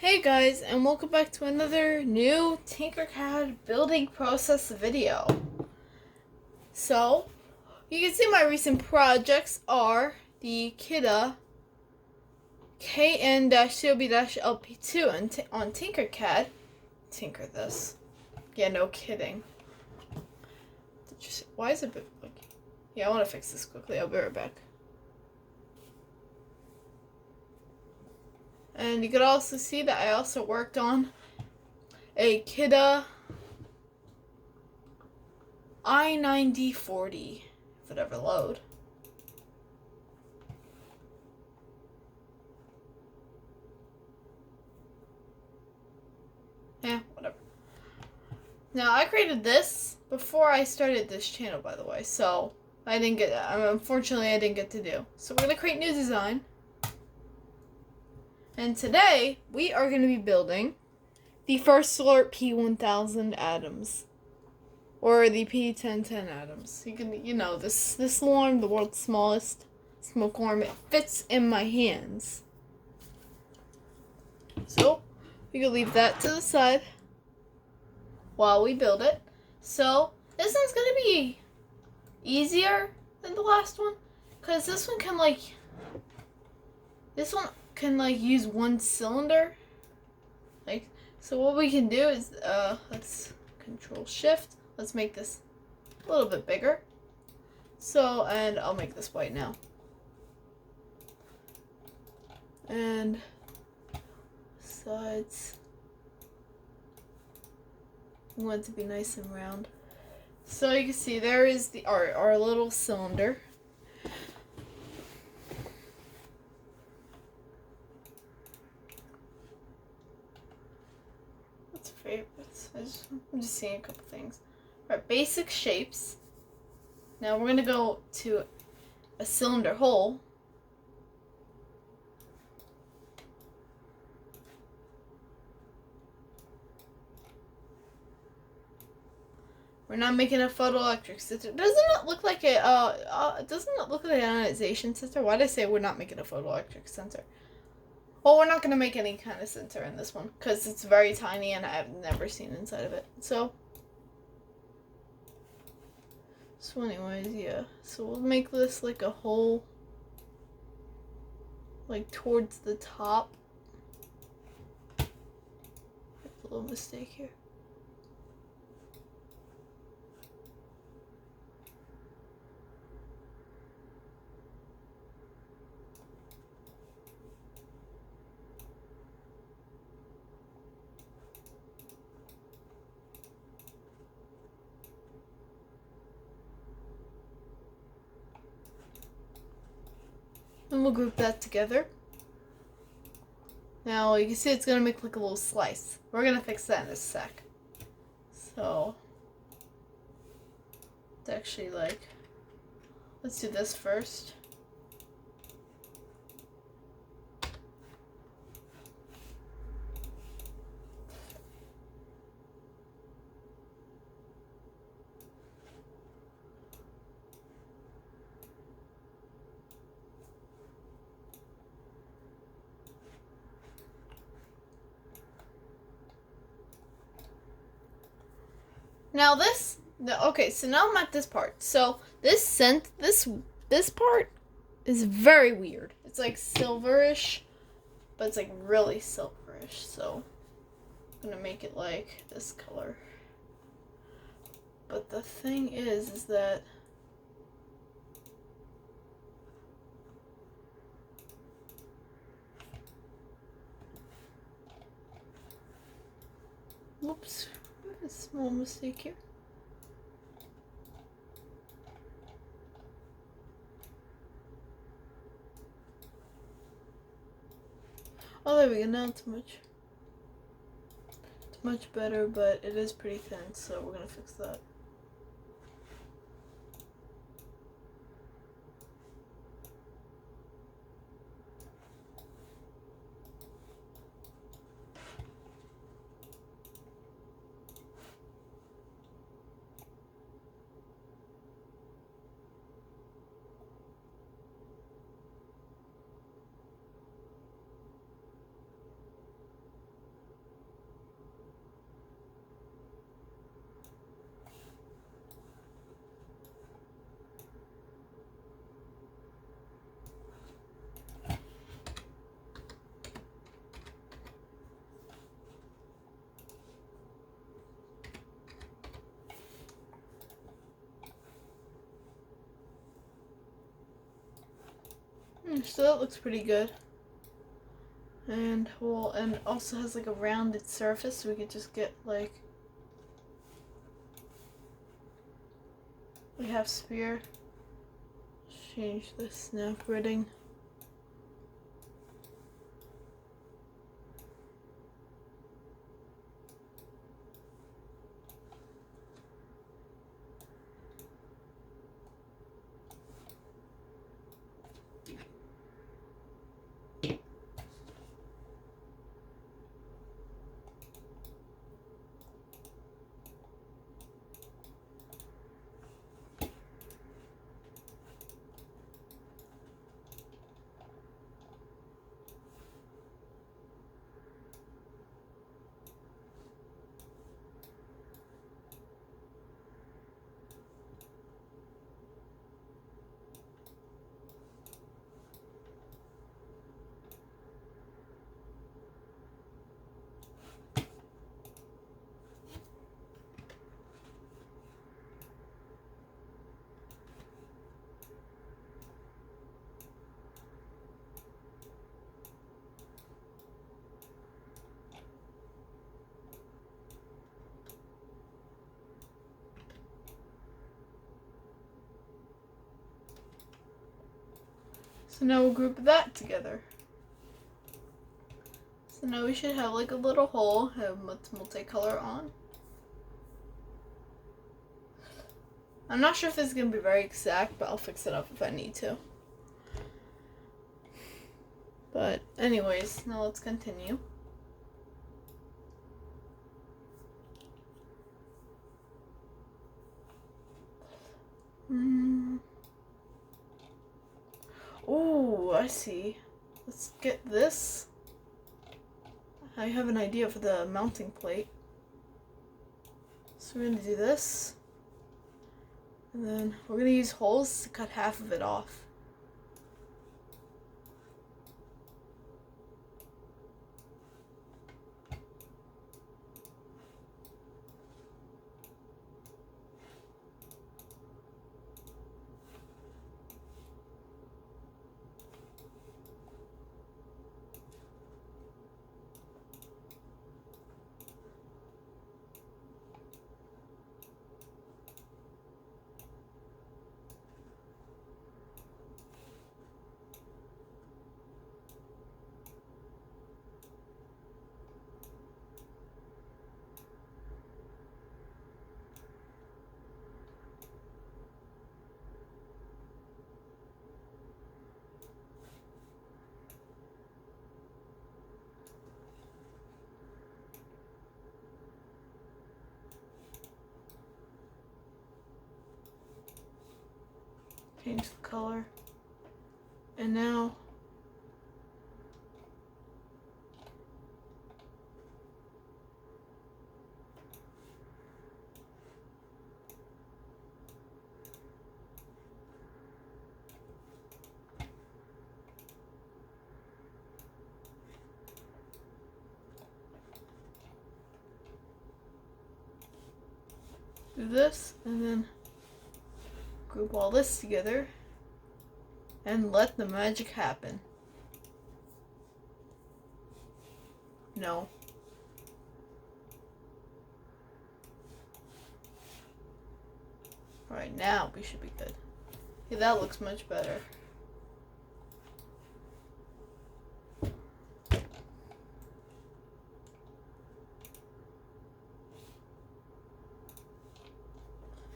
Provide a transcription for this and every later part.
Hey guys, and welcome back to another new Tinkercad building process video. So, you can see my recent projects are the Kidda KN-COB-LP2 on Tinkercad. Tinker this. Yeah, no kidding. Why is it like... Yeah, I want to fix this quickly. I'll be right back. And you could also see that I also worked on a Kidda i9040, if it ever load. Yeah, whatever. Now, I created this before I started this channel, by the way, so unfortunately I didn't get to do. So we're going to create new design. And today, we are going to be building the first Slurp P1000 atoms. Or the P1010 atoms. This alarm, the world's smallest smoke alarm, it fits in my hands. So, we can leave that to the side while we build it. So, this one's going to be easier than the last one. Because this one can use one cylinder. So what we can do is, let's Control Shift. Let's make this a little bit bigger. So, and I'll make this white now. And sides. We want it to be nice and round. So you can see there is our little cylinder. What's favorites? I'm just seeing a couple things. Alright, basic shapes. Now we're gonna go to a cylinder hole. We're not making a photoelectric sensor. Doesn't it look like an ionization sensor? Why did I say we're not making a photoelectric sensor? Well, we're not going to make any kind of sensor in this one because it's very tiny and I've never seen inside of it. So anyways, yeah. So we'll make this like a hole like towards the top. A little mistake here. And we'll group that together. Now you can see it's gonna make like a little slice. We're gonna fix that in a sec. So it's actually let's do this first. Now so now I'm at this part. So this part is very weird. It's like silverish, but it's like really silverish. So I'm gonna make it like this color. But the thing is that whoops. A small mistake here. Oh, there we go. Now it's much better, but it is pretty thin, so we're gonna fix that. So that looks pretty good. And well, and it also has like a rounded surface, so we could just get like we have sphere. Change the snap gridding. So now we'll group that together. So now we should have like a little hole, have multicolor on. I'm not sure if this is going to be very exact, but I'll fix it up if I need to. But anyways, now let's continue. Oh, I see. Let's get this. I have an idea for the mounting plate. So we're going to do this. And then we're going to use holes to cut half of it off. Change the color. And now do this and then group all this together and let the magic happen. No. Alright, now we should be good. Yeah, that looks much better.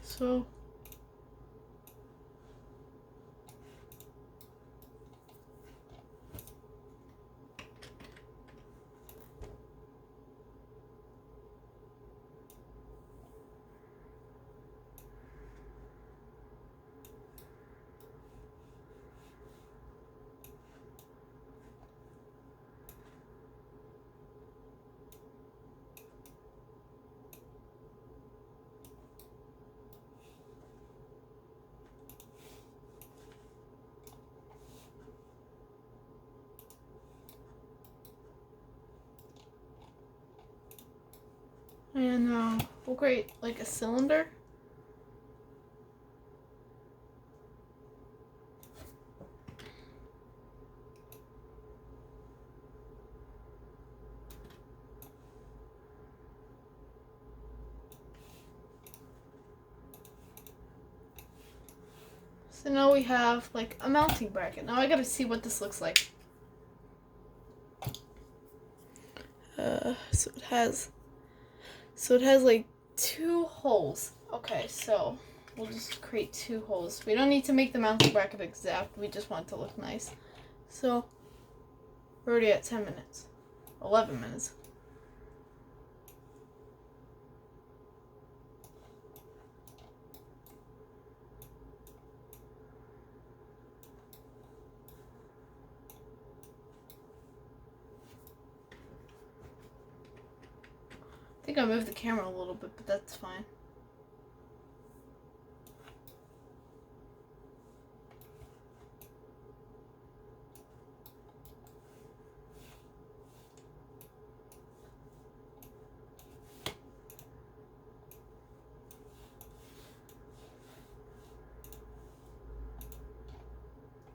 So and we'll create like a cylinder. So now we have like a mounting bracket. Now I gotta see what this looks like. So it has like 2 holes. Okay, so we'll just create 2 holes. We don't need to make the mounting bracket exact. We just want it to look nice. So we're already at 10 minutes. 11 minutes. I think I moved the camera a little bit, but that's fine.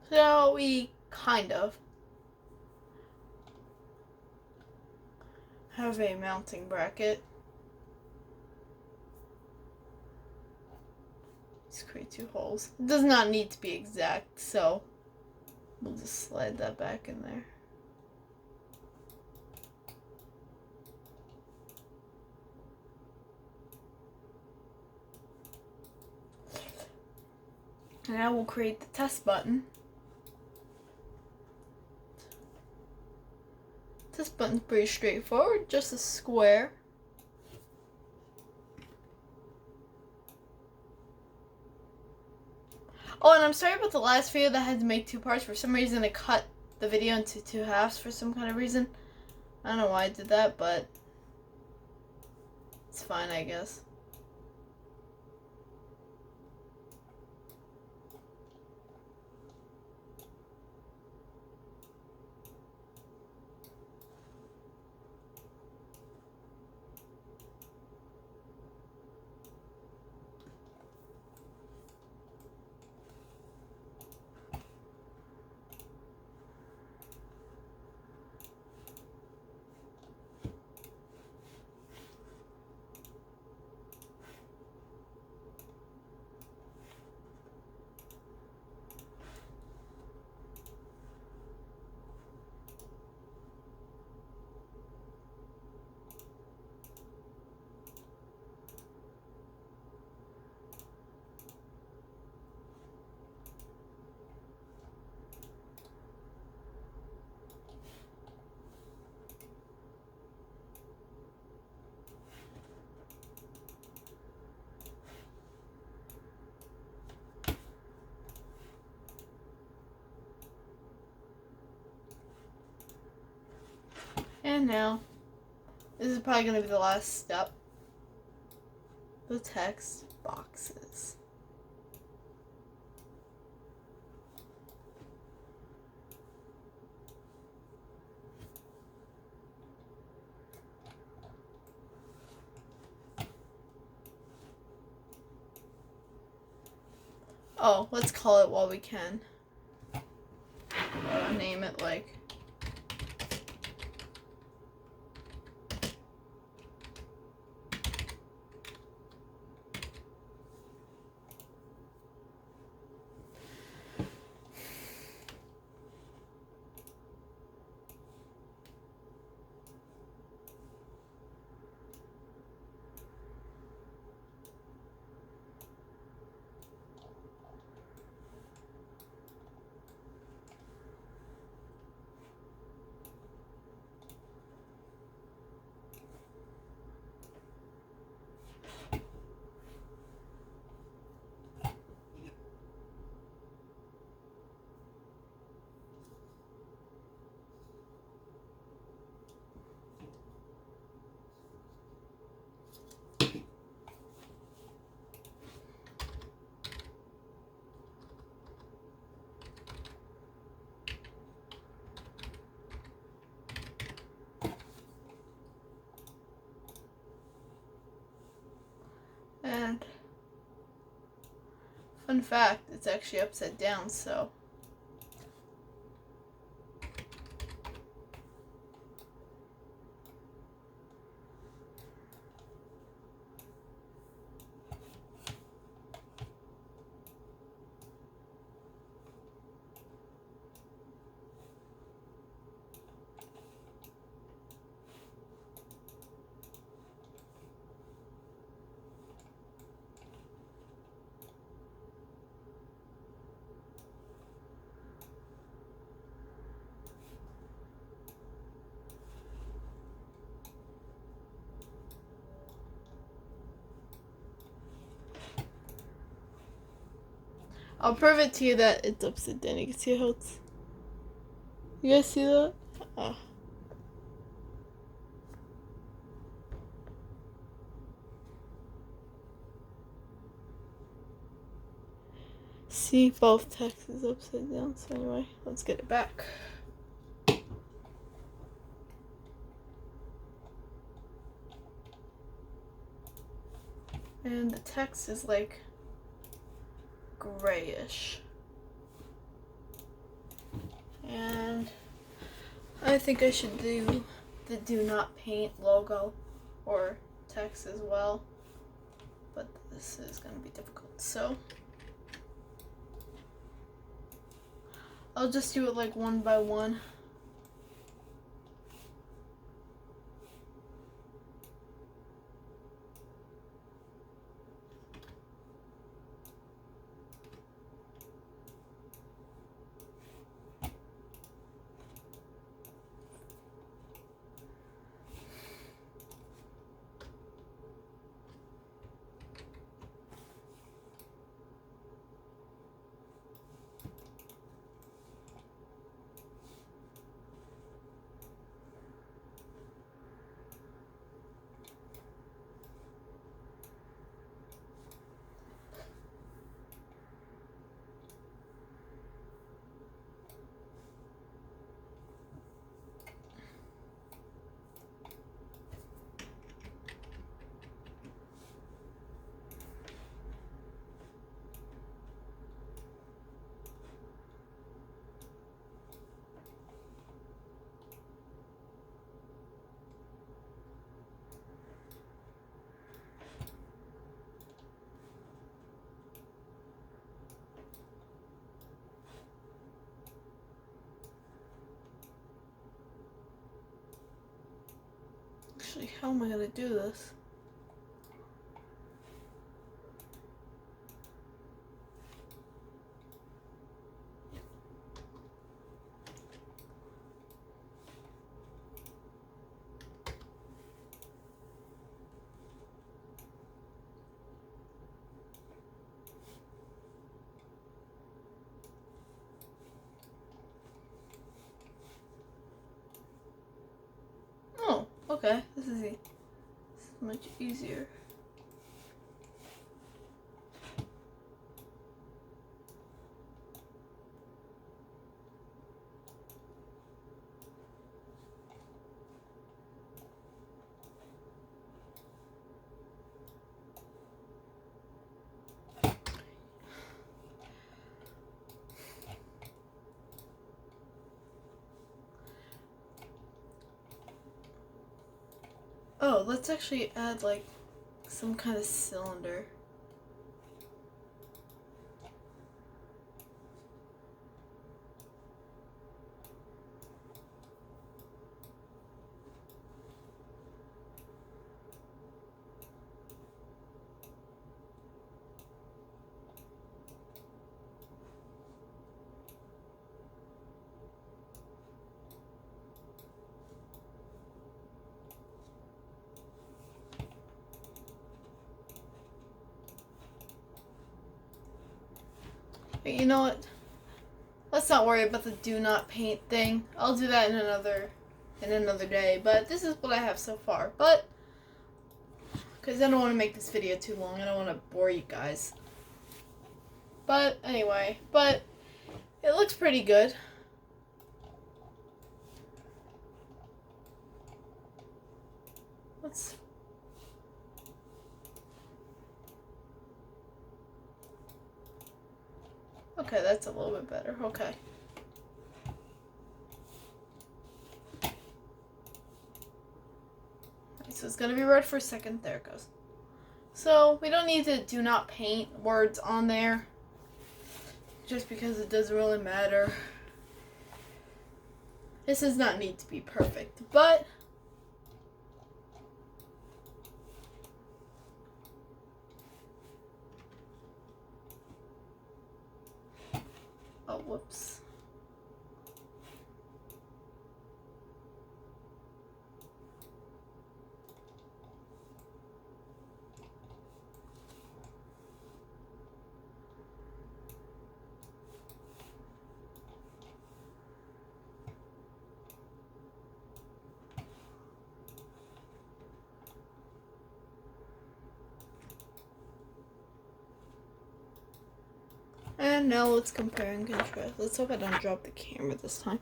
So we kind of have a mounting bracket. Let's create 2 holes. It does not need to be exact, so we'll just slide that back in there. And now we'll create the test button. This button's pretty straightforward, just a square. Oh, and I'm sorry about the last video that I had to make 2 parts. For some reason, it cut the video into 2 halves for some kind of reason. I don't know why I did that, but it's fine, I guess. And now, this is probably going to be the last step. The text boxes. Oh, let's call it while we can. Name it like... And fun fact, it's actually upside down, so I'll prove it to you that it's upside down. You can see how it's... You guys see that? Oh. See, both text is upside down. So anyway, let's get it back. And the text is like grayish. And I think I should do the do not paint logo or text as well. But this is going to be difficult. So I'll just do it like one by one. Actually, how am I going to do this? Oh, okay. This is much easier. Oh, let's actually add like some kind of cylinder. But you know what? Let's not worry about the do not paint thing. I'll do that in another day. But this is what I have so far. But because I don't want to make this video too long. I don't want to bore you guys. But anyway, it looks pretty good. Okay, that's a little bit better. Okay. So it's gonna be red for a second. There it goes. So we don't need to do not paint words on there, just because it doesn't really matter. This does not need to be perfect, but oh, whoops. And now let's compare and contrast. Let's hope I don't drop the camera this time.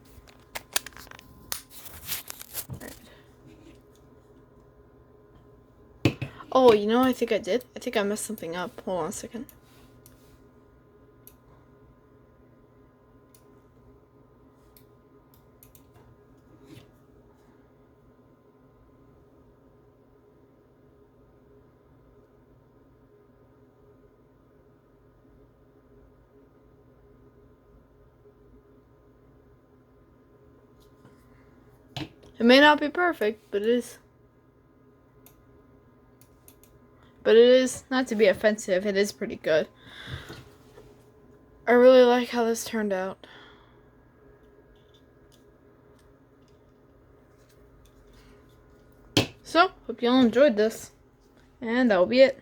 Alright. Oh, you know what I think I did? I think I messed something up. Hold on a second. It may not be perfect, but it is. But it is, not to be offensive, it is pretty good. I really like how this turned out. So, hope y'all enjoyed this. And that'll be it.